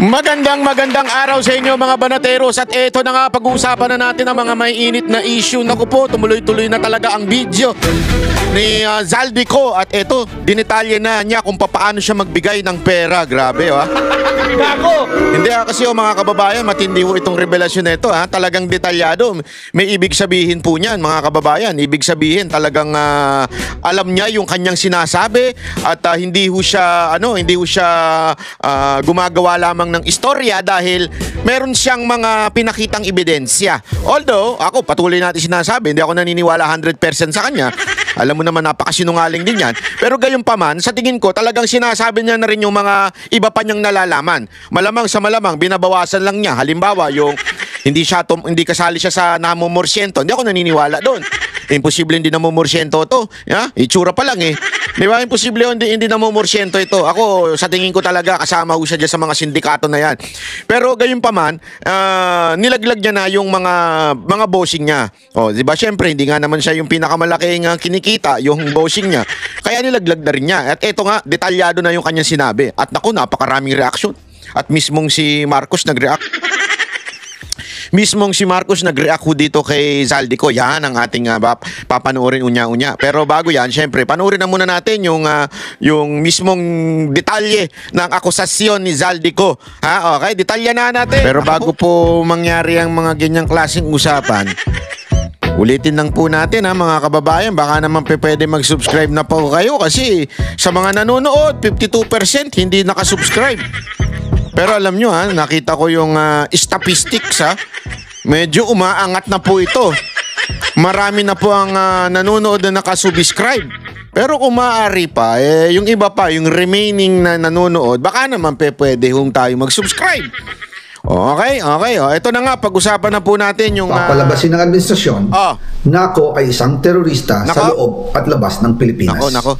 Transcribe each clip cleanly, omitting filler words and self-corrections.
Magandang araw sa inyo mga banateros. At eto na nga, pag-uusapan na natin ang mga may init na issue. Naku po, tumuloy-tuloy na talaga ang video ni Zaldico. At eto, dinetalye na niya kung paano siya magbigay ng pera. Grabe, ha? Gago! Hindi kasi mga kababayan, matindi ho itong revelasyon nito, ha? Talagang detalyado. May ibig sabihin po niyan, mga kababayan. Ibig sabihin talagang alam niya yung kanyang sinasabi at hindi ho siya gumagawa lamang ng istorya dahil meron siyang mga pinakitang ebidensya. Although, ako patuloy natin sinasabi, hindi ako naniniwala 100% sa kanya. Alam mo naman, napakasinungaling din yan. Pero gayon pa man, sa tingin ko, talagang sinasabi niya na rin yung mga iba pa niyang nalalaman. Malamang sa malamang, binabawasan lang niya. Halimbawa, yung hindi kasali siya sa namumorsyento. Hindi ako naniniwala doon. Imposible hindi namumorsyento to. Itsura pa lang eh. Di ba? Imposible hindi namumorsyento ito. Ako, sa tingin ko talaga, kasama ko siya dyan sa mga sindikato na yan. Pero gayon pa man, nilaglag niya na yung mga bossing niya. O, di ba? Siyempre, hindi nga naman siya yung pinakamalaking kinikita, yung bossing niya. Kaya nilaglag na rin niya. At eto nga, detalyado na yung kanyang sinabi. At naku, napakaraming reaksyon. At mismong si Marcos nag-react. Mismong si Marcos nag-react dito kay Zaldico. Yan ang ating papanoorin unya-unya. Pero bago yan, syempre, panoorin na muna natin yung mismong detalye ng akusasyon ni Zaldico. Okay, detalye na natin. Pero bago po mangyari ang mga ganyang klaseng usapan, ulitin lang po natin mga kababayan, baka naman pwede mag-subscribe na po kayo kasi sa mga nanonood, 52% hindi nakasubscribe. Pero alam nyo nakita ko yung statistics medyo umaangat na po ito. Marami na po ang nanonood na nakasubscribe. Pero kung maaari pa, yung iba pa, yung remaining na nanonood, baka naman pwede tayo mag-subscribe. Okay. Ito na nga, pag-usapan na po natin yung papalabasin ng administrasyon na ako ay isang terorista sa loob at labas ng Pilipinas. Nako.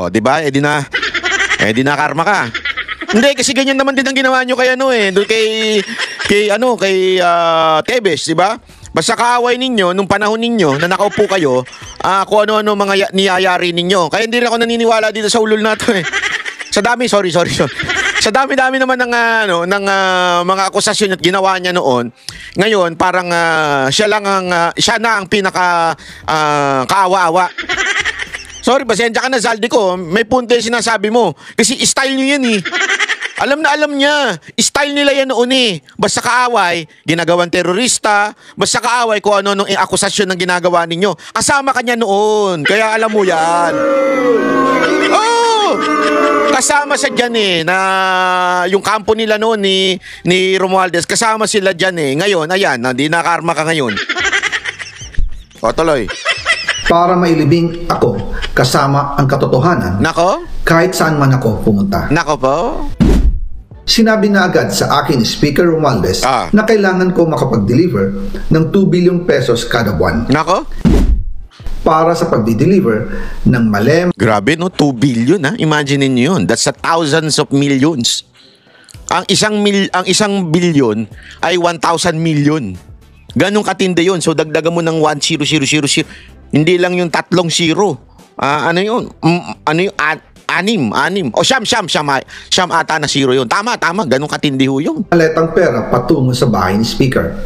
Di ba? Di na karma ka. Hindi, kasi ganyan naman din ang ginawa nyo kay doon kay Tebes, di ba? Basta kaaway ninyo, nung panahon ninyo, na nakaupo kayo, kung ano-ano mga niyayari ninyo. Kaya hindi rin ako naniniwala dito sa ulol na to Sa dami, sorry. Sa dami-dami naman ng mga akusasyon at ginawa niya noon. Ngayon, parang siya na ang pinaka kaawa-awa. Sorry, pasensya ka na, Zaldico. May punto yung sinasabi mo. Kasi style nyo yan Alam niya. Style nila yan noon Basta kaaway, ginagawang terorista. Basta kaaway kung ano akusasyon ng ginagawa ninyo. Kasama ka niya noon. Kaya alam mo yan. Kasama siya dyan na yung kampo nila noon ni Romualdez. Kasama sila dyan Ngayon, ayan, di nakarma ka ngayon. Tuloy. Para mailibing ako kasama ang katotohanan. Nako? Kahit saan man ako pumunta. Nako po? Sinabi na agad sa akin ni Speaker Romualdez na kailangan ko makapag-deliver ng 2 billion pesos kada buwan. Nako? Para sa pagdi-deliver ng Grabe 2 billion Imagine niyo yun. That's thousands of millions. Ang isang billion ay 1,000 million. Ganong katindi yun. So dagdagan mo ng 1000. Hindi lang yung 3 zero. Ano yun? Anim. O siyam ata na zero yun. Tama. Ganong katindi ho yun. Maletang pera patungo sa bahay ni Speaker.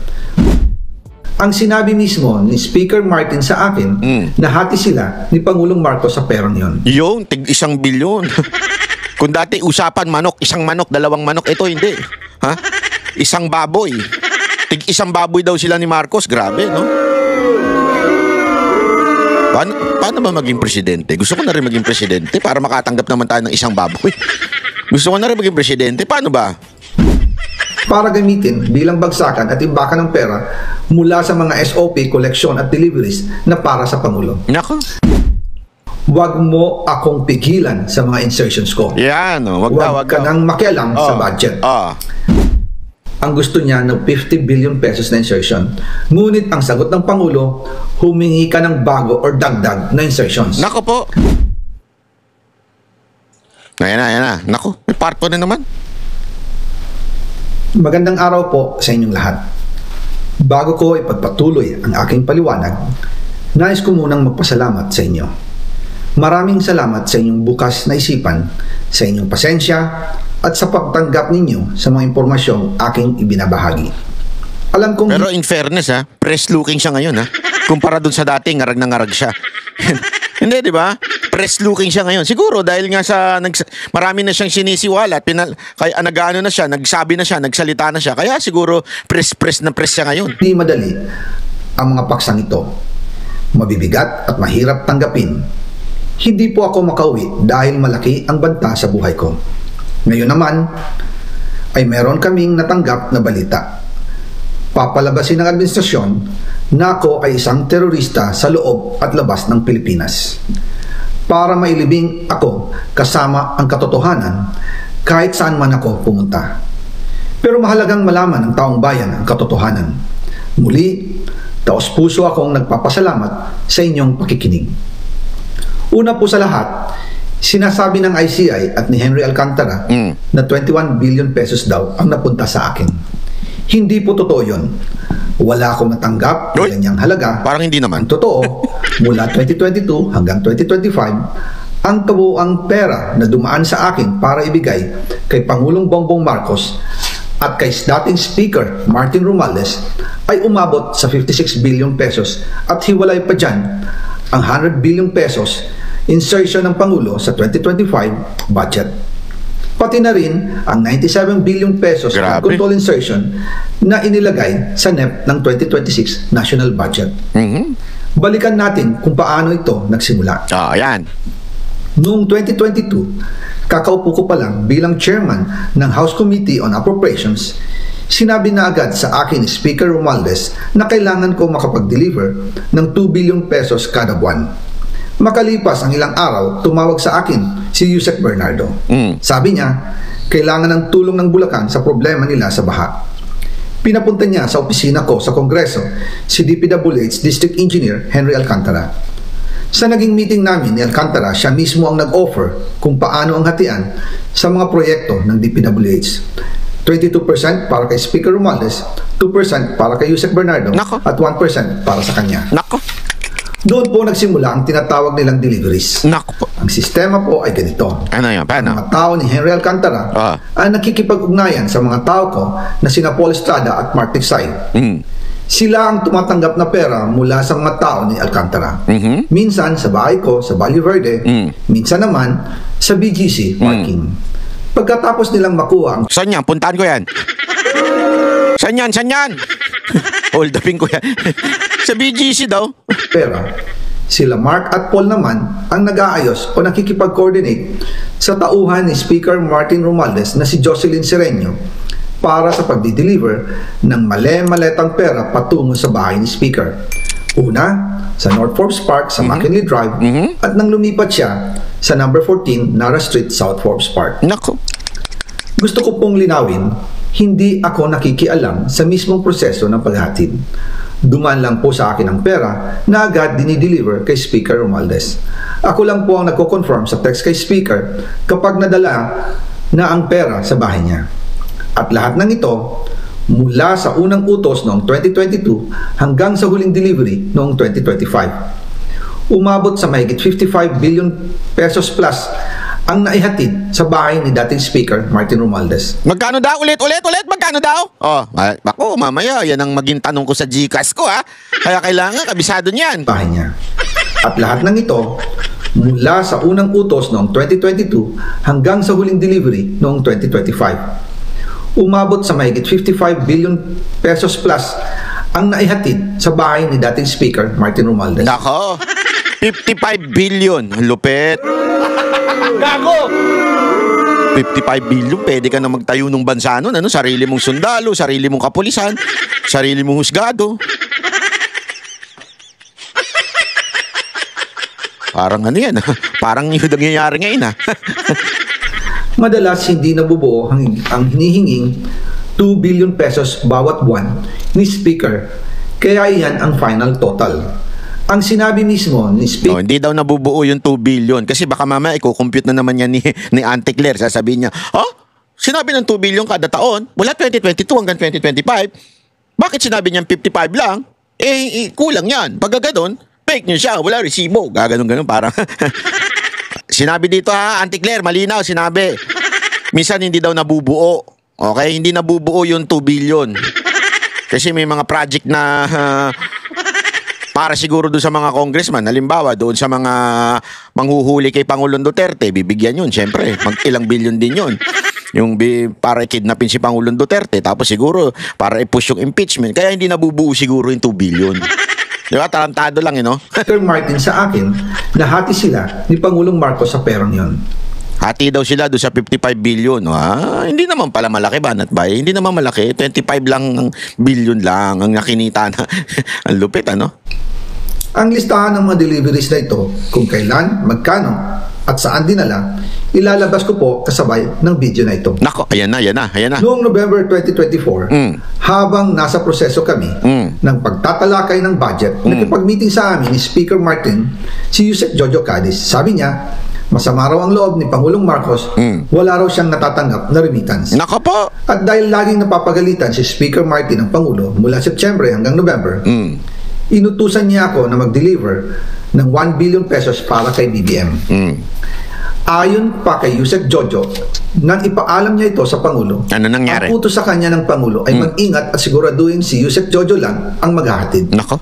Ang sinabi mismo ni Speaker Martin sa akin na hati sila ni Pangulong Marcos sa perang yun. Yung tig 1 bilyon. Kung dati usapan manok, 1 manok, 2 manok, ito hindi. Isang baboy. Tig 1 baboy daw sila ni Marcos. Grabe, no? Paano ba maging presidente? Gusto ko na rin maging presidente para makatanggap naman tayo ng 1 baboy. Gusto ko na rin maging presidente. Paano ba? Para gamitin bilang bagsakan at imbakan ng pera mula sa mga SOP, koleksyon at deliveries na para sa Pangulo. Nako. Huwag mo akong pigilan sa mga insertions ko. Yan, Huwag ka nang makialam sa budget. Ang gusto niya ng 50 billion pesos na insertion. Ngunit ang sagot ng Pangulo, humingi ka ng bago or dagdag na insertions. Nako po. Ayan na. Nako, may parto na naman. Magandang araw po sa inyong lahat. Bago ko ipagpatuloy ang aking paliwanag, nais ko munang magpasalamat sa inyo. Maraming salamat sa inyong bukas na isipan, sa inyong pasensya, at sa pagtanggap ninyo sa mga impormasyong aking ibinabahagi. Alam kong Pero in fairness ha, press looking siya ngayon ha. Kumpara dun sa dati, ngarag na ngarag siya. Hindi, di ba? Press looking siya ngayon. Siguro dahil nga sa marami na siyang sinisiwala at kaya nag-ano na siya, nagsabi na siya, nagsalita na siya. Kaya siguro press na press siya ngayon. hindi madali ang mga paksang ito. Mabibigat at mahirap tanggapin. Hindi po ako makauwi dahil malaki ang banta sa buhay ko. Ngayon naman ay meron kaming natanggap na balita. Papalabasin ng administrasyon na ako ay isang terorista sa loob at labas ng Pilipinas. Para mailibing ako kasama ang katotohanan kahit saan man ako pumunta. Pero mahalagang malaman ng taong bayan ang katotohanan. Muli, taos-puso akong nagpapasalamat sa inyong pakikinig. Una po sa lahat, sinasabi ng ICI at ni Henry Alcantara na 21 billion pesos daw ang napunta sa akin. Hindi po totoo yun. Wala akong natanggap ng ganyang halaga. Parang hindi naman. Ang totoo, mula 2022 hanggang 2025, ang kabuuang pera na dumaan sa akin para ibigay kay Pangulong Bongbong Marcos at kay dating Speaker Martin Romualdez ay umabot sa 56 billion pesos at hiwalay pa dyan ang 100 billion pesos insertion ng Pangulo sa 2025 budget. Pati na rin ang 97 billion pesos ng control insertion na inilagay sa NEP ng 2026 national budget. Balikan natin kung paano ito nagsimula. Ayan. Noong 2022, kakaupo ko pa lang bilang chairman ng House Committee on Appropriations, sinabi na agad sa akin ni Speaker Romualdez na kailangan ko makapag-deliver ng 2 billion pesos kada buwan. Makalipas ang ilang araw, tumawag sa akin si Yusek Bernardo. Sabi niya, kailangan ng tulong ng Bulacan sa problema nila sa baha. Pinapunta niya sa opisina ko sa Kongreso si DPWH District Engineer Henry Alcantara. Sa naging meeting namin ni Alcantara, siya mismo ang nag-offer kung paano ang hatian sa mga proyekto ng DPWH. 22% para kay Speaker Romualdez, 2% para kay Yusek Bernardo, at 1% para sa kanya. Nako. Doon po nagsimula ang tinatawag nilang deliveries. Nako po. Ang sistema po ay ganito. Ano yan? Paano? Ang mga tao ni Henry Alcantara ay nakikipag-ugnayan sa mga tao ko na sina Paul Estrada at Mark Tiksay. Sila ang tumatanggap na pera mula sa mga tao ni Alcantara. Minsan sa bahay ko sa Valle Verde, minsan naman sa BGC parking. Pagkatapos nilang makuha ang Saan yan? Puntaan ko yan. Saan yan? Saan yan? Hold upin ko yan. Sa BGC daw. pera, sila Mark at Paul naman ang nag-aayos o nakikipag-coordinate sa tauhan ni Speaker Martin Romualdez na si Jocelyn Sereño para sa pagdi-deliver ng male-maletang pera patungo sa bahay ni Speaker. Una, sa North Forbes Park sa McKinley Drive at nang lumipat siya sa number 14 Nara Street, South Forbes Park. Nako. Gusto ko pong linawin, hindi ako nakikialam sa mismong proseso ng paghatid. Dumaan lang po sa akin ang pera na agad dinideliver kay Speaker Romualdez. Ako lang po ang nagko-confirm sa text kay Speaker kapag nadala na ang pera sa bahay niya. At lahat ng ito, mula sa unang utos noong 2022 hanggang sa huling delivery noong 2025. Umabot sa mahigit 55 billion pesos plus ang naihatid sa bahay ni dating Speaker Martin Romualdez. Magkano daw? Ulit? Magkano daw? Ako, mamaya, yan ang maging tanong ko sa GCash ko, ha? Kaya kailangan, kabisado niyan. Bahay niya. At lahat ng ito, mula sa unang utos noong 2022 hanggang sa huling delivery noong 2025. Umabot sa mahigit 55 billion pesos plus ang naihatid sa bahay ni dating Speaker Martin Romualdez. Nako, 55 billion. Lupet. Gago! 55 billion, pwede ka na magtayo ng bansa nun. Ano? Sarili mong sundalo, sarili mong kapulisan, sarili mong husgado. Parang ano yan, parang yung nangyayari ngayon, ha? Madalas hindi nabubuo ang hinihinging 2 billion pesos bawat buwan ni Speaker, kaya iyan ang final total. Ang sinabi mismo ni Speaker, hindi daw nabubuo yung 2 billion kasi baka mamaya i-compute na naman yan ni Auntie Claire. Sasabihin niya, sinabi ng 2 billion kada taon, mula 2022 hanggang 2025. Bakit sinabi niyan 55 lang? Kulang yan. Pag gano'n, fake news siya, wala resibo. Gaganon parang. Sinabi dito, ha, Auntie Claire, malinaw, sinabi. minsan hindi daw nabubuo. Okay? Hindi nabubuo yung 2 billion. Kasi may mga project na para siguro doon sa mga congressman, halimbawa doon sa mga manghuhuli kay Pangulong Duterte, bibigyan yun, syempre. Ilang billion din yun. Yung para kidnapin si Pangulong Duterte, tapos siguro para i-push yung impeachment. Kaya hindi nabubuo siguro yung 2 billion. Di ba? Tarantado lang, no? Sir Martin, sa akin, nahati sila ni Pangulong Marcos sa perang yon. Hati daw sila doon sa 55 billion. Hindi naman pala malaki, Banat Bay. Hindi naman malaki. 25 lang billion lang ang nakinita na. Ang lupit, ano? Ang listahan ng mga deliveries na ito, kung kailan, magkano, at saan dinala, ilalabas ko po kasabay ng video na ito. Nako, ayan na. Noong November 2024, habang nasa proseso kami ng pagtatalakay ng budget, nakipag-meeting sa amin ni Speaker Martin, si Yusek Jojo Cadiz. Sabi niya, masama raw ang loob ni Pangulong Marcos, wala raw siyang natatanggap na remittance. Nako po! At dahil laging napapagalitan si Speaker Martin ng Pangulo mula Setyembre hanggang November, inutusan niya ako na mag-deliver ng 1 billion pesos para kay BBM. Ayon pa kay Yusek Jojo, nang ipaalam niya ito sa Pangulo, ano nangyari? Ang utos sa kanya ng Pangulo ay mag-ingat at siguraduhin si Yusek Jojo lang ang maghahatid. Nako.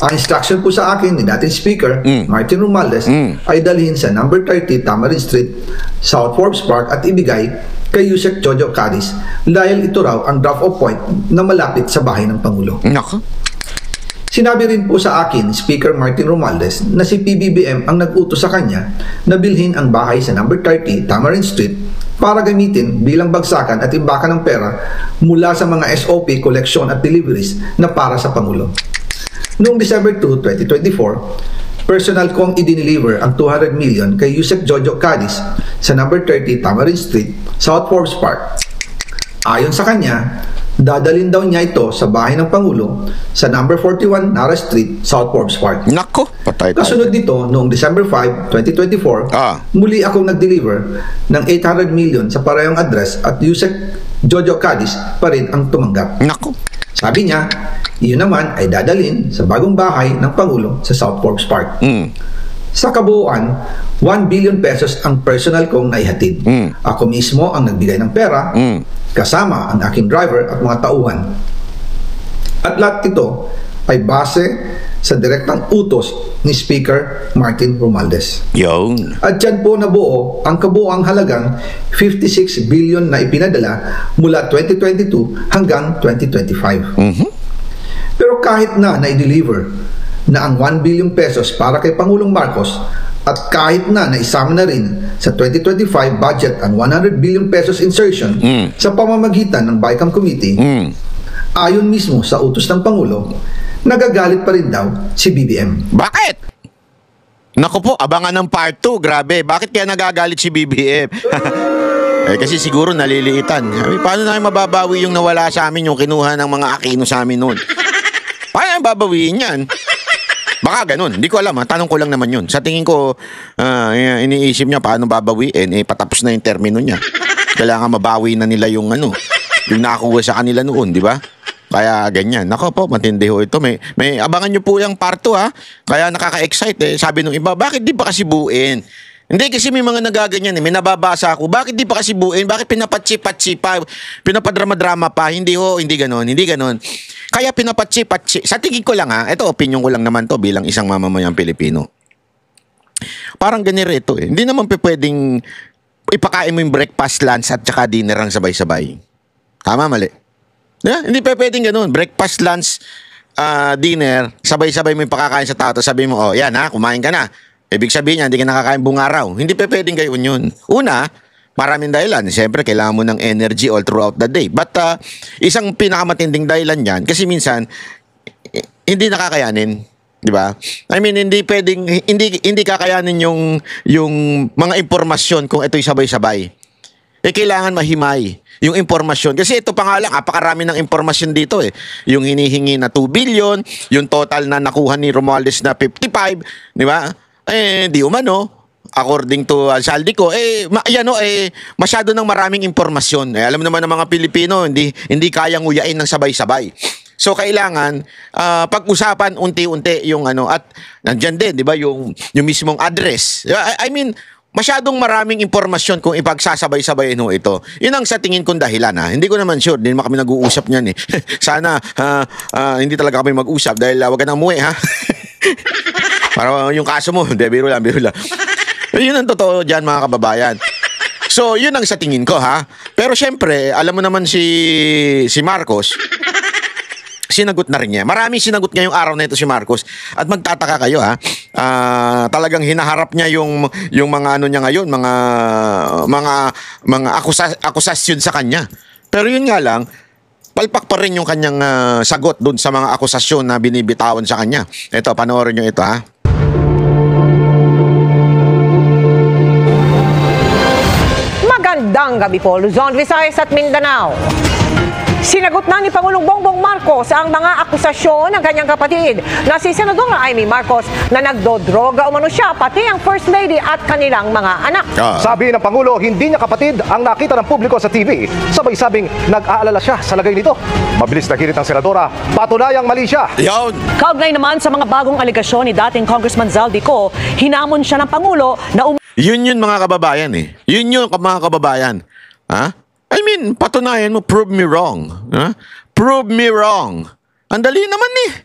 Ang instruction po sa akin ni dating Speaker Martin Romualdez ay dalhin sa number 30 Tamarind Street, South Forbes Park at ibigay kay Yusek Jojo Cadiz dahil ito raw ang drop-off point na malapit sa bahay ng Pangulo. Nako. Sinabi rin po sa akin, Speaker Martin Romualdez, na si PBBM ang nag-utos sa kanya na bilhin ang bahay sa number 30 Tamarind Street para gamitin bilang bagsakan at imbakan ng pera mula sa mga SOP, collection at deliveries na para sa Pangulo. Noong December 2, 2024, personal kong i-deliver ang 200 million kay Yusek Jojo Cadiz sa number 30 Tamarind Street, South Forbes Park. Ayon sa kanya, dadalhin daw niya ito sa bahay ng Pangulo sa number 41 Nara Street, South Forbes Park. Nako, patay tayo. Kasunod dito, noong December 5, 2024, muli akong nag-deliver ng 800 million sa parehong address at Yusek Jojo Cadiz pa rin ang tumanggap. Nako. Sabi niya, iyon naman ay dadalhin sa bagong bahay ng Pangulo sa South Forbes Park. Sa kabuuan, 1 billion pesos ang personal kong naihatid. Ako mismo ang nagbigay ng pera, kasama ang aking driver at mga tauhan. At lahat ito ay base sa direktang utos ni Speaker Martin Romualdez. Yun. At dyan po nabuo ang kabuuang halagang 56 billion na ipinadala mula 2022 hanggang 2025. Pero kahit na i-deliver na ang 1 billion pesos para kay Pangulong Marcos at kahit na naisama na rin sa 2025 budget ang 100 billion pesos insertion sa pamamagitan ng BICAM Committee, ayon mismo sa utos ng Pangulo, nagagalit pa rin daw si BBM. Bakit? Naku po, abangan ng part 2. Grabe, bakit kaya nagagalit si BBM? Kasi siguro naliliitan. Paano namin mababawi yung nawala sa amin, yung kinuha ng mga Aquino sa amin noon? Paano namin babawiin yan? Baka ganun. Hindi ko alam. Tanong ko lang naman yun. Sa tingin ko, iniisip niya paano babawiin. Patapos na yung termino niya. Kailangan mabawi na nila yung yung nakakuha sa kanila noon, di ba? Kaya ganyan. Nako po, matindi ho ito. May abangan nyo po yung part 2, ha? Kaya nakaka-excite, Sabi nung iba, bakit di pa kasi buuin? Hindi, kasi may mga nagaganyan, May nababasa ako. Bakit di pa kasi buuin? Bakit pinapatsi-patsi pa? Pinapadrama-drama pa? Hindi ho, hindi ganon. Kaya pinapatsi-patsi. Sa tingin ko lang, ito opinion ko lang naman to bilang isang mamamayang Pilipino. Parang ganito, Hindi naman pwedeng ipakain mo yung breakfast, lunch at saka dinner ang sabay-sabay. Tama, mali? Hindi pwedeng ganun. Breakfast, lunch, dinner, sabay-sabay mo yung pakakain sa tao. Sabi mo, yan kumain ka na. Ibig sabihin niya, hindi ka nakakain buong araw. Hindi pwedeng gayon yun. Una, maraming dahilan. Siyempre, kailangan mo ng energy all throughout the day. But isang pinakamatinding dahilan yan, kasi minsan, hindi nakakayanin. Di ba? I mean, hindi pwedeng, hindi kakayanin yung mga impormasyon kung ito'y sabay-sabay. Kailangan mahimay yung impormasyon. Kasi ito pa nga lang, apakarami ng impormasyon dito Yung hinihingi na 2 billion, yung total na nakuha ni Romualdez na 55, di ba? Di umano, according to saldi ko, masyado ng maraming impormasyon. Alam naman ng mga Pilipino, hindi kayang nguyain ng sabay-sabay. So kailangan pag-usapan unti-unti yung at nandiyan din, 'di ba, yung mismong address. I mean, masyadong maraming impormasyon kung ipagsasabay-sabayin ho ito. Yun ang sa tingin kong dahilan ha. Hindi ko naman sure, hindi naman kami nag-uusap niyan eh. Sana hindi talaga kami mag-usap dahil wag ka nang umuwi ha. Para yung kaso mo, hindi, biro lang. Yun ang totoo dyan mga kababayan. So, yun ang sa tingin ko ha. Pero syempre, alam mo naman si Marcos, sinagot na rin niya. Maraming sinagot ngayong araw na ito si Marcos. At magtataka kayo ha. Talagang hinaharap niya yung mga ano niya ngayon, mga akusasyon sa kanya. Pero yun nga lang, palpak pa rin yung kanyang sagot dun sa mga akusasyon na binibitawan sa kanya. Ito, panoorin niyo ito ha. Magandang gabi po, Luzon, Visayas at Mindanao. Sinagot na ni Pangulong Bongbong Marcos ang mga akusasyon ng kanyang kapatid na si Senadora Amy Marcos na nagdodroga umano siya, pati ang First Lady at kanilang mga anak. Sabi ng Pangulo, hindi niya kapatid ang nakita ng publiko sa TV. Sabay-sabing nag-aalala siya sa lagay nito. Mabilis na hirit ang Senadora, patunayang mali siya. Yun. Kaugnay naman sa mga bagong aligasyon ni dating Congressman Zaldico, hinamon siya ng Pangulo na Yun mga kababayan eh. Yun mga kababayan. Ha? I mean, patunayan mo, prove me wrong. Ha? Prove me wrong. Ang dali naman eh.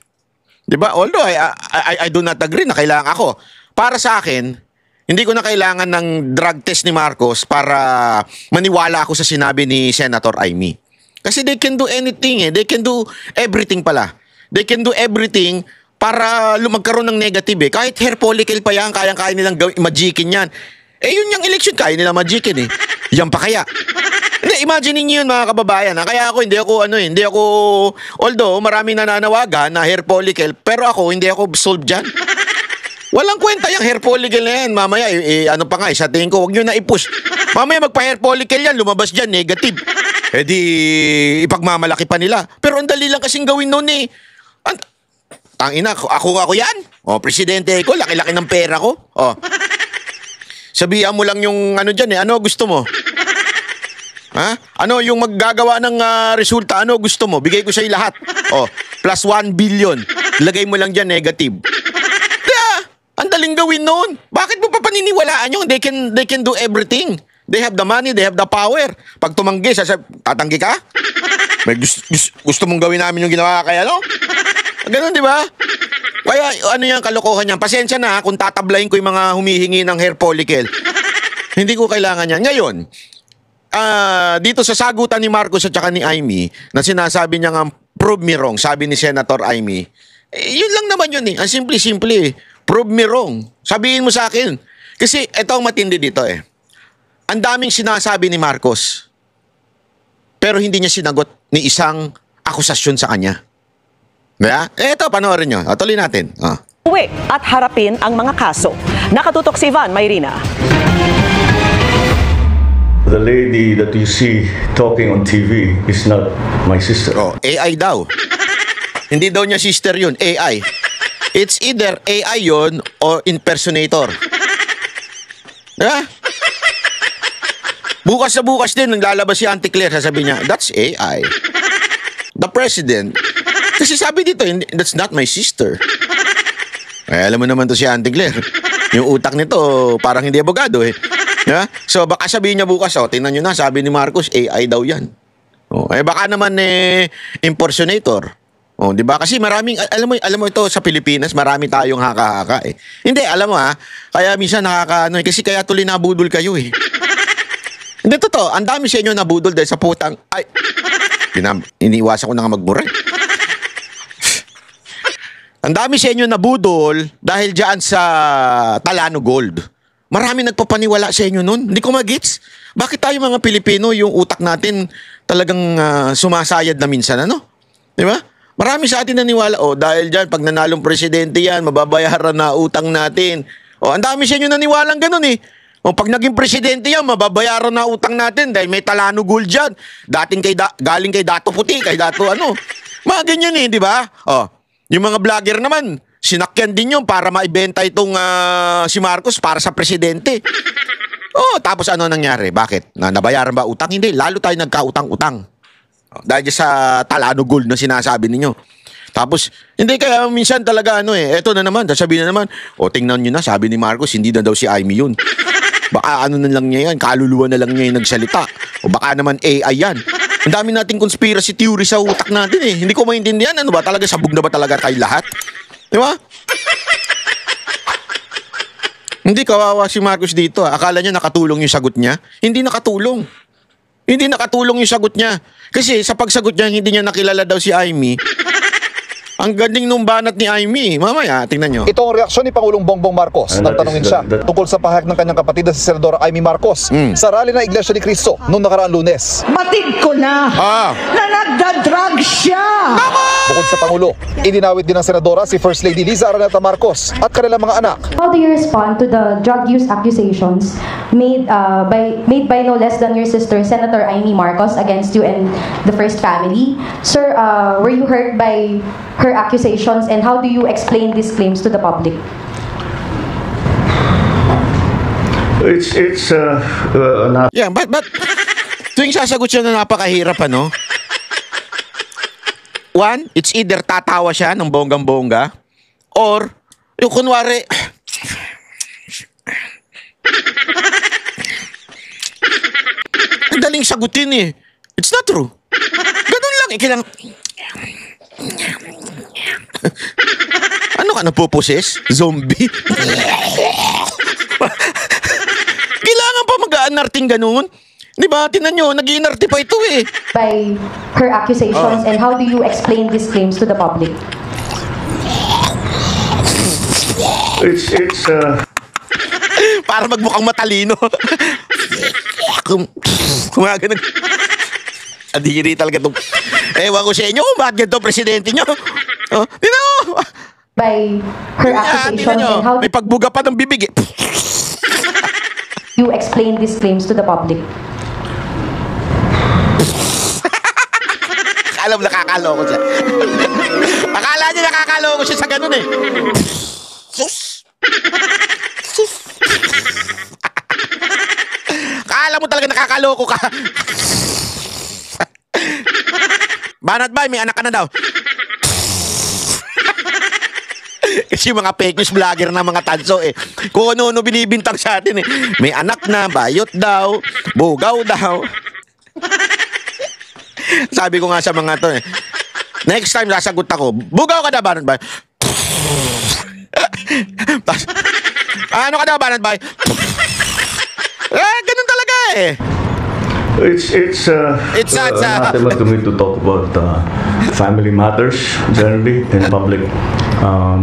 Diba? Although I do not agree na kailangan ako. Para sa akin, hindi ko na kailangan ng drug test ni Marcos para maniwala ako sa sinabi ni Senator Amy. Kasi they can do anything eh. They can do everything pala. They can do everything para magkaroon ng negative eh. Kahit hair follicle pa yan, kaya nilang magikin yan. Eh yun yung election, kaya nila magikin eh. Yan pa kaya. Hindi, imagine niyo yun mga kababayan. Kaya ako, hindi ako, although maraming nananawagan na hair follicle, pero ako, hindi ako solve dyan. Walang kwenta yung hair follicle na yan. Mamaya, ano pa nga, sa tingin ko, huwag nyo na i-push. Mamaya magpa-hair follicle yan, lumabas dyan, negative. Eh di, ipagmamalaki pa nila. Pero ang dali lang kasing gawin nun eh. Tangina, ako yan. O, presidente ko, laki-laki ng pera ko. O. Sabihan mo lang yung ano dyan eh. Ano gusto mo? Ha? Ano yung maggagawa ng resulta? Ano gusto mo? Bigay ko sa'yo lahat. O, plus 1 billion. Lagay mo lang dyan negative. Kaya, ang daling gawin noon. Bakit mo pa paniniwalaan yung they can do everything? They have the money, they have the power. Pag tumanggi, tatanggi ka? May gusto mong gawin namin yung ginawa kaya, no? Ganun, di ba? Kaya ano yung kalokohan niyan? Pasensya na kung tatablayin ko yung mga humihingi ng hair follicle. Hindi ko kailangan yan. Ngayon, dito sa sagutan ni Marcos at saka ni Amy, na sinasabi niya nga, prove me wrong, sabi ni Senator Amy, yun lang naman yun eh. Ang simple-simple eh. Prove me wrong. Sabihin mo sa akin. Kasi ito ang matindi dito eh. Ang daming sinasabi ni Marcos, pero hindi niya sinagot ni isang akusasyon sa kanya. Kaya, eto, panoorin nyo. Tuloy natin. uwi at harapin ang mga kaso. Nakatutok si Ivan Mayrina. The lady that you see talking on TV is not my sister. Oh, AI daw. Hindi daw niya sister yun, AI. It's either AI yun or impersonator. Diba? Bukas na bukas din, naglalabas si Auntie Claire, sasabihin niya, that's AI. The president. Kasi sabi dito, that's not my sister. Eh, alam mo naman to si Auntie Claire. Yung utak nito, parang hindi abogado eh. Yeah? So baka sabihin niya bukas, tingnan nyo na, sabi ni Marcos, AI daw yan. Baka naman impersonator. Di ba? Kasi maraming, alam mo ito sa Pilipinas, marami tayong haka-haka eh. Hindi, alam mo kaya minsan nakakaano kasi kaya tuloy nabudol kayo eh. Hindi, totoo, ang dami sa inyo nabudol dahil sa putang, iniiwasan ko na nga magmura eh. Ang dami sa inyo nabudol dahil dyan sa Talano Gold. Marami nagpapaniwala sa inyo nun. Hindi ko magits. Bakit tayo mga Pilipino, yung utak natin talagang sumasayad na minsan, ano? Di ba? Marami sa atin naniwala, dahil dyan, pag nanalong presidente yan, mababayaran na utang natin. Ang dami sa inyo naniwalang ganun eh. Pag naging presidente yan, mababayaran na utang natin dahil may Talano Gold dyan. Galing kay Dato Puti, kay Dato ano. Mga ganyan eh, di ba? Yung mga vlogger naman, sinakyan din yun para maibenta itong si Marcos para sa presidente. Tapos ano nangyari? Bakit? Nabayaran ba utang? Hindi, lalo tayo nagkautang-utang. Dahil sa Talano Gold na sinasabi ninyo. Tapos, hindi kaya minsan talaga eto na naman, sabihin na naman, tingnan nyo na, sabi ni Marcos, hindi na daw si Amy yun. Baka ano na lang niya yan, kaluluwa na lang niya yung nagsalita. O baka naman AI yan. Ang dami nating conspiracy theory sa utak natin eh. Hindi ko maintindihan, ano ba talaga, sabog na ba talaga kayo lahat? Di ba? Hindi, kawawa si Marcos dito. Akala niya nakatulong yung sagot niya. Hindi nakatulong. Hindi nakatulong yung sagot niya. Kasi sa pagsagot niya, hindi niya nakilala daw si Amy. Ang galing nung banat ni Amy. Mamaya, tingnan nyo. Ito ang reaksyon ni Pangulong Bongbong Marcos nang tanungin siya tungkol sa pahayag ng kanyang kapatid na si Senadora Amy Marcos sa rally ng Iglesia ni Cristo noong nakaraang Lunes. Batid ko na na nagda-drug siya. Bukod sa Pangulo, idinawit din ng Senadora si First Lady Liza Araneta Marcos at kanilang mga anak. How do you respond to the drug use accusations made by no less than your sister, Senator Amy Marcos, against you and the First Family? Sir, were you hurt by her accusations, and how do you explain these claims to the public? It's Yeah, but tuwing sasagot siya na napakahirap, ano? One, it's either tatawa siya ng bonggang-bongga, or yung kunwari, ang daling sagutin eh. It's not true. Ganun lang, ikilang... Ano ka, napuposes? Zombie? Kailangan pa mag-aanarting ganun? Di ba? Tinan nyo, nag-iinarte pa ito eh. By her accusations, and how do you explain these claims to the public? it's Para magmukhang matalino. Kumagano. Adiri talaga itong... Ewan ko sa inyo kung bakit ganito presidente nyo. Oh, tingnan mo. By her accusations, and how do may pagbuga pa ng bibig eh. you explain these claims to the public? Alam, nakakaloko siya. Akala niya nakakaloko siya sa ganun eh. Sus! Sus! Akala mo talaga nakakaloko ka. Banat ba? May anak ka na daw. Kasi mga fake news vlogger na mga tanso eh. Kung ano-ano binibintang sa atin eh. May anak na, bayot daw, bugaw daw. Sabi ko nga sa mga to eh. Next time sasagot ako, bugaw ka na, Banat ba? Ano ka na, Banat ba? Ganun talaga eh. It's not enough to me to talk about family matters generally in public. I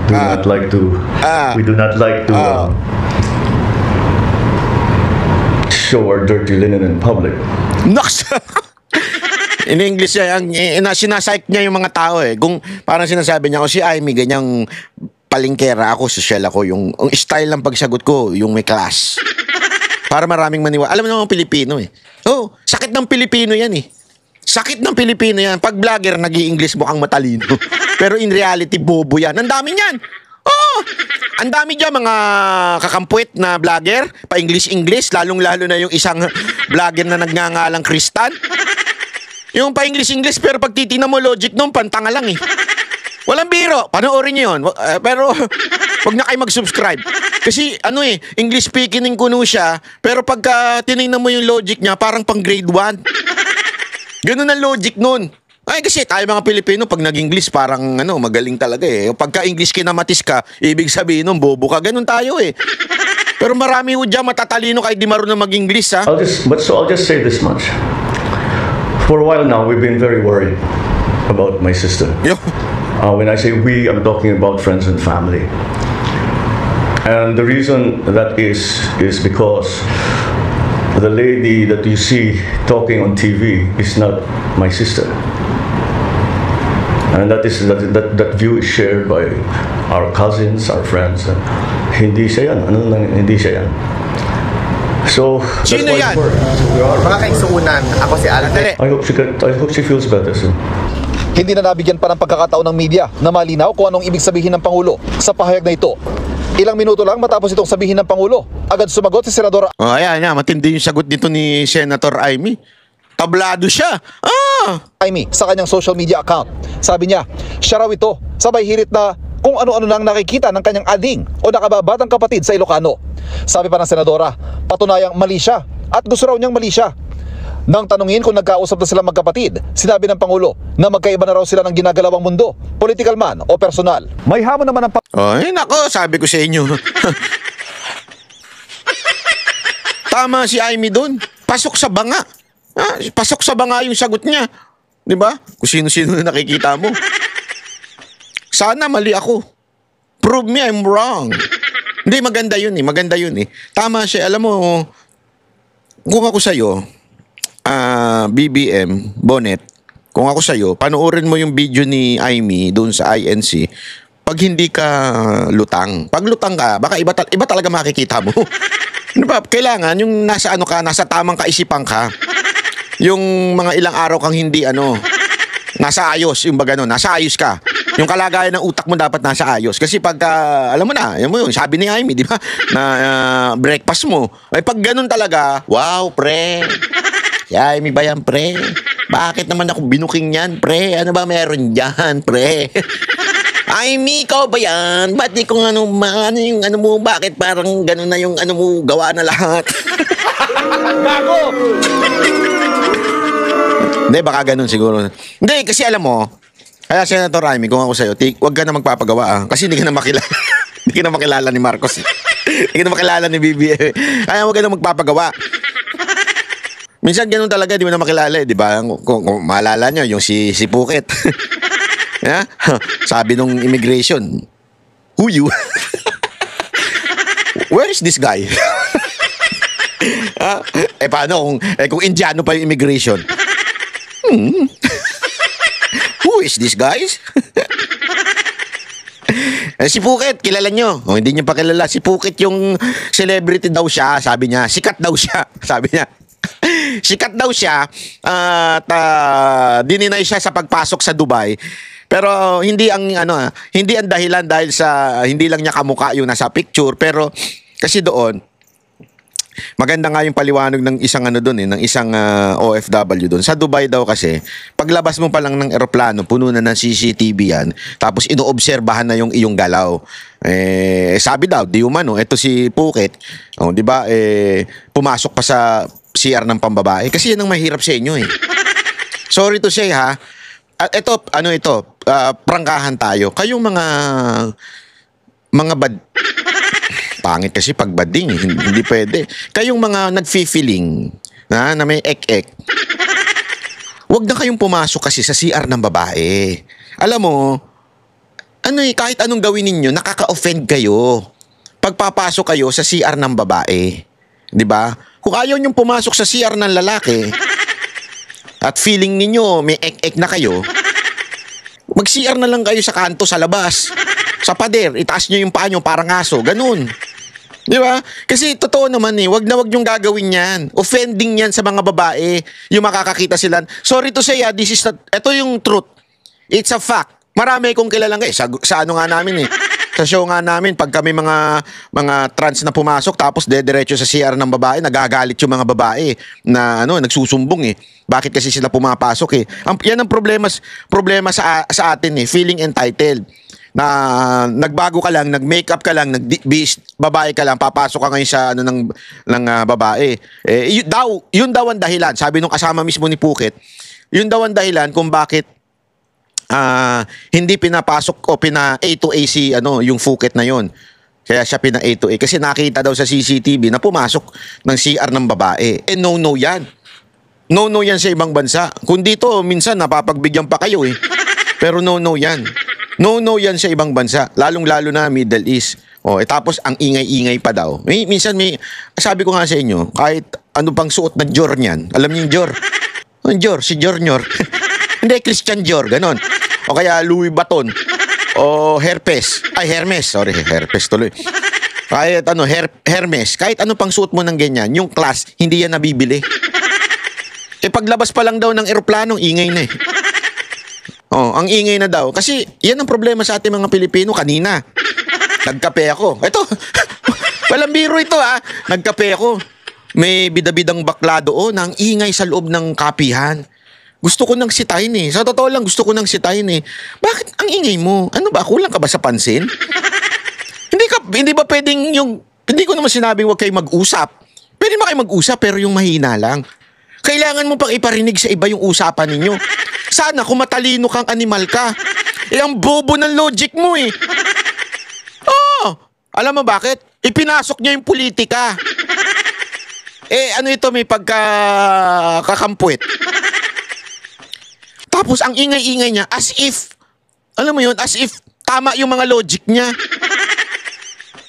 do not like to. We do not like to show our dirty linen in public. Nox! In English sinasayk niya yung mga tao eh. Kung parang sinasabi niya, si Amy ganyang palingkera ako, social ako, yung style ng pagsagot ko, yung may class. Para maraming maniwala. Alam mo naman Pilipino eh. Oh, sakit ng Pilipino yan eh. Sakit ng Pilipino yan. Pag vlogger, nag-i-English mukhang matalino. Pero in reality, bobo yan. Ang dami niyan. Oh, ang dami dyan mga kakampuit na vlogger, pa-English-English, lalong-lalo na yung isang vlogger na nagngangalang Kristan. Yung pa-English-English, pero pag titignan mo logic nung pantanga lang eh. Walang biro. Panoorin nyo yun. Pero wag na kayo mag-subscribe. Kasi English speaking kuno siya, pero pagka tinignan mo yung logic niya, parang pang grade 1. Ganun ang logic nun. Ay, kasi tayo mga Pilipino, pag nag-English, parang magaling talaga eh. Pagka English kinamatis ka, ibig sabihin nun, bobo ka. Ganun tayo eh. Pero marami ho dyan matatalino kahit di marunong mag-English ha. I'll just say this much. For a while now, we've been very worried about my sister. When I say we, I'm talking about friends and family. And the reason that is because the lady that you see talking on TV is not my sister. And that view is shared by our cousins, our friends. Hindi siya yan. Hindi siya yan. So, that's sino why yan? Mga kaisuunan, ako si Alden. I hope she feels better soon. Hindi na nabigyan pa ng pagkakataon ng media na malinaw kung anong ibig sabihin ng Pangulo sa pahayag na ito. Ilang minuto lang matapos itong sabihin ng Pangulo, agad sumagot si Senadora ayan, matindi yung sagot dito ni Senator Amy. Tablado siya. Amy sa kanyang social media account. Sabi niya, siya raw ito, sabay hirit na kung ano-ano nang nakikita ng kanyang ading o nakababatang kapatid sa Ilocano. Sabi pa ng senadora, patunayang mali siya at gusto raw niyang mali siya. Nang tanungin kung nagkausap na sila magkapatid, sinabi ng Pangulo na magkaiba na raw sila ng ginagalawang mundo, political man o personal. May hamon naman ang Ay, nako, sabi ko sa inyo. Tama si Amy doon. Pasok sa banga. Pasok sa banga yung sagot niya. Di ba? Kung sino-sino na nakikita mo. Sana mali ako. Prove me I'm wrong. Hindi, maganda yun eh. Maganda yun eh. Tama siya. Alam mo, kung ako sa'yo, BBM, Bonnet, kung ako sa'yo, panoorin mo yung video ni Amy doon sa INC. Pag hindi ka lutang. Pag lutang ka, baka iba talaga makikita mo. Ano ba? Kailangan yung nasa nasa tamang kaisipan ka. Yung mga ilang araw kang hindi nasa ayos, yung baga nasa ayos ka. Yung kalagayan ng utak mo dapat nasa ayos. Kasi pag, alam mo yun, sabi ni Amy, di ba? Na breakfast mo. Ay pag ganun talaga, wow, pre. Amy ba yan, pre? Bakit naman ako binuking yan, pre? Ano ba meron dyan, pre? Amy, ikaw ba yan? Ba't di ko mo, bakit parang ganun na yung mo, gawa na lahat? Bago! Hindi, baka ganun siguro. Hindi, kasi alam mo, kaya Senator Amy, kung ako sa'yo, huwag ka na magpapagawa kasi hindi ka na makilala. Hindi ka na makilala ni Marcos. Hindi ka na makilala ni BBM. Kaya huwag ka na magpapagawa. Minsan ganun talaga, di mo na makilala di ba? Kung maalala nyo, yung si Phuket. Yeah? Sabi nung immigration, who you? Where is this guy? Paano kung Indiano pa yung immigration? Who is this guy? Si Phuket, kilala nyo. Hindi nyo pa kilala. Si Phuket yung celebrity daw siya, sabi niya. Sikat daw siya, sabi niya. Sikat daw siya at dininay siya sa pagpasok sa Dubai. Pero hindi ang dahilan dahil sa hindi lang niya kamukha yung nasa picture, pero kasi doon maganda nga yung paliwanag ng isang ng isang OFW doon. Sa Dubai daw kasi, paglabas mo pa lang ng eroplano, puno na ng CCTV yan, tapos inoobserbahan na yung iyong galaw. Sabi daw, di umano, eto si Phuket, di ba, pumasok pa sa CR ng pambabae. Kasi yan ang mahirap sa inyo eh. Sorry to say ha, ito, prangkahan tayo. Kayong mga pangit kasi pag bading, hindi pwede. Kayong mga nagfi-feeling na may ek-ek, huwag na kayong pumasok kasi sa CR ng babae. Alam mo, kahit anong gawin ninyo, nakaka-offend kayo. Pagpapasok kayo sa CR ng babae. Di ba? Kung ayaw nyong pumasok sa CR ng lalaki, at feeling ninyo may ek-ek na kayo, mag-CR na lang kayo sa kanto, sa labas. Sa pader, itaas nyo yung paa nyo parang aso, ganun. Di ba? Kasi totoo naman wag na wag yung gagawin yan. Offending yan sa mga babae. Yung makakakita sila. Sorry to say, ito yung truth. It's a fact. Marami kong kilalang sa nga namin Sa show nga namin, pag kami mga trans na pumasok, tapos dediretso sa CR ng babae, nagagalit yung mga babae na nagsusumbong Bakit kasi sila pumapasok Yan ang problema sa atin feeling entitled. Na nagbago ka lang, nag-makeup ka lang, babae ka lang, papasok ka ngayon sa ng babae. Yun daw ang dahilan, sabi nung kasama mismo ni Phuket, yun daw ang dahilan kung bakit hindi pinapasok o pina-A to A si yung Phuket na yun. Kaya siya pina-A to A kasi nakita daw sa CCTV na pumasok ng CR ng babae. No yan. No yan sa ibang bansa. Kung dito, minsan napapagbigyan pa kayo Pero no yan. No yan sa ibang bansa, lalong-lalo na Middle East. Tapos ang ingay-ingay pa daw. Minsan sabi ko nga sa inyo, kahit ano pang suot na Dior niyan. Alam niyo yung Dior? Yung Dior, si Dior. Hindi, Christian Dior, ganon. O kaya Louis Vuitton. O Hermes. Sorry, Hermes tuloy. Kahit Hermes. Kahit ano pang suot mo ng ganyan, yung class, hindi yan nabibili. Paglabas pa lang daw ng eroplano, ingay na ang ingay na daw. Kasi yan ang problema sa ating mga Pilipino kanina. Nagkape ako. Ito, walang biro ito Nagkape ako. May bidabidang bakla doon ang ingay sa loob ng kapihan. Gusto ko nang sitahin eh. Sa totoo lang, gusto ko nang sitahin eh. Bakit ang ingay mo? Ano ba? Kulang ka ba sa pansin? Hindi ba pwedeng yung... Hindi ko naman sinabing huwag kayo mag-usap. Pwede ba kayo mag-usap pero yung mahina lang? Kailangan mo pang iparinig sa iba yung usapan ninyo. Sana kung matalino kang animal ka. Ang bobo ng logic mo eh. Oh, alam mo bakit? Ipinasok niya yung politika. Ano ito, may pagkakakampuit. Tapos ang ingay-ingay niya as if, alam mo yun, as if tama yung mga logic niya.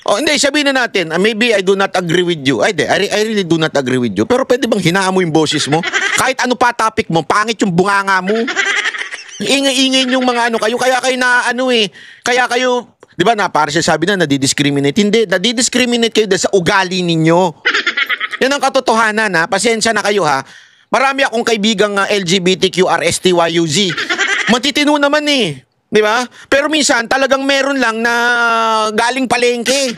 Hindi, sabihin na natin, maybe I do not agree with you. I really do not agree with you. Pero pwede bang hinaan mo yung boses mo? Kahit ano pa topic mo, pangit yung bunganga mo. Ingay-ingay yung mga kayo, kaya kayo kaya kayo, di ba para siya sabi na nadidiscriminate. Hindi, nadidiscriminate kayo dahil sa ugali ninyo. Yan ang katotohanan ha. Pasensya na kayo ha. Marami akong kaibigang LGBTQRSTYUZ. Matitino naman eh. Di ba? Pero minsan talagang meron lang na galing palengke.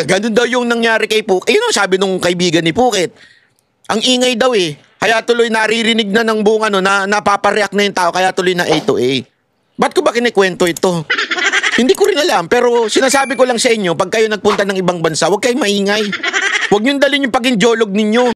Ganun daw yung nangyari kay Pukit. Yun ang sabi nung kaibigan ni Pukit. Ang ingay daw eh. Kaya tuloy naririnig na ng buong na napapareact na yung tao. Kaya tuloy na A to A. Ba't ko ba kinikwento ito? Hindi ko rin alam. Pero sinasabi ko lang sa inyo, pag kayo nagpunta ng ibang bansa, huwag kayong maingay. Huwag niyong dalhin yung pag-injolog ninyo.